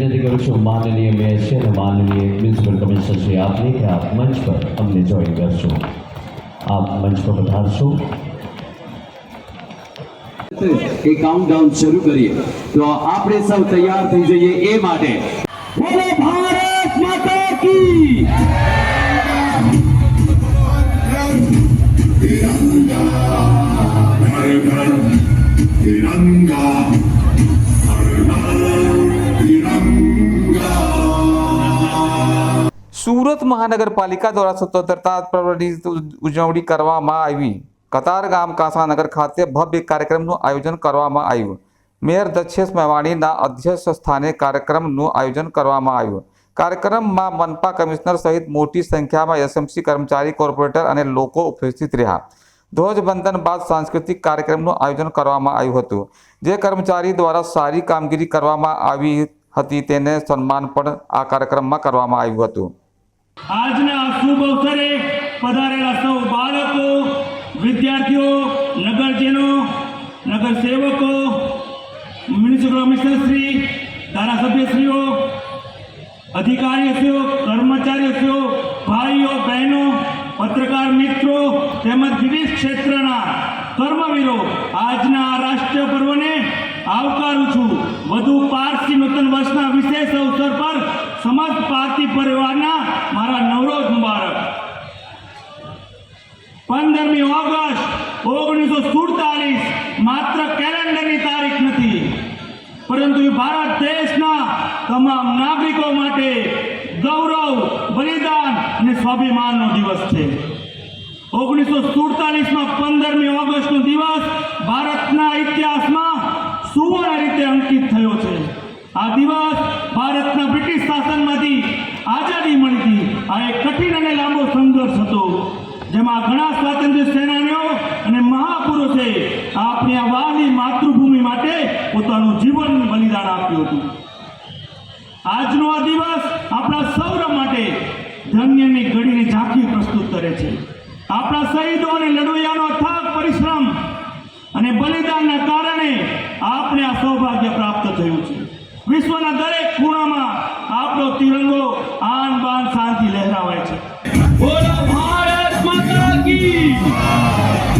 विनती करूँ છું माननीय मेयर श्री અને माननीय म्युनिसिपल कमिश्नर श्री आपने कि आप मंच पर अमने ज्वाइन करशो। आप मंच पर पधारशो। काउंटडाउन शुरू करिए तो आपने सब तैयार थी जाइए ए माटे। बोलो भारत माता की। तिरंगा हर घर तिरंगा हर घर तिरंगा। સુરત મહાનગરપાલિકા દ્વારા સ્વતંત્રતા પર્વની ઉજવણી કરવામાં આવી। કતારગામ કાંસાનગર ખાતે ભવ્ય કાર્યક્રમનું આયોજન કરવામાં આવ્યું। મેયર દક્ષેશ મેવાણીના અધ્યક્ષ સ્થાને કાર્યક્રમનું આયોજન કરવામાં આવ્યું। કાર્યક્રમમાં મનપા કમિશનર સહિત મોટી સંખ્યામાં એસએમસી કર્મચારી, કોર્પોરેટર અને લોકો ઉપસ્થિત રહ્યા। ધ્વજવંદન બાદ સાંસ્કૃતિક કાર્યક્રમનું આયોજન કરવામાં આવ્યું હતું, જે કર્મચારી દ્વારા સારી કામગીરી કરવામાં આવી હતી તેને સન્માન પણ આ કાર્યક્રમમાં કરવામાં આવ્યું હતું। આજના શુભ અવસરે પધારેલા સૌ બાળકો, વિદ્યાર્થીઓ, નગરજનો, નગરસેવકો, મ્યુનિસિપલ કમિશનરશ્રી, ધારાસભ્યશ્રીઓ, અધિકારીઓ, કર્મચારીઓ, ભાઈઓ બહેનો, પત્રકાર મિત્રો તેમજ વિવિધ ક્ષેત્રના કર્મવીરો આજના રાષ્ટ્રીય પર્વને આવકારું છું। વધુ પારસી નૂતન વર્ષના વિશેષ અવસર પર સમસ્ત પારસી પરિવારના મારા નવરોજ મુબારક। 15મી ઓગસ્ટ 1947 માત્ર કેલેન્ડરની તારીખ નથી, પરંતુ ભારત દેશના તમામ નાગરિકો માટે ગૌરવ, બલિદાન અને સ્વાભિમાનનો દિવસ છે। 1947માં 15મી ઓગસ્ટનો દિવસ ભારતના ઇતિહાસમાં સુવર્ણ રીતે અંકિત થયો છે। આ દિવસ ભારતના બ્રિટિશ શાસનમાંથી આઝાદી મળી હતી। આ એક કઠિન અને લાંબો સંઘર્ષ હતો, જેમાં ઘણા સ્વાતંત્ર્ય સેનાનીઓ અને મહાપુરુષે આપણી આ વહાલી માતૃભૂમિ માટે પોતાનું જીવન બલિદાન આપ્યું હતું। આજનો આ દિવસ આપણા સૌર માટે ધન્યની ઘડીની ઝાંખી પ્રસ્તુત કરે છે। આપણા શહીદો અને લડવૈયાનો અથાગ પરિશ્રમ અને બલિદાનના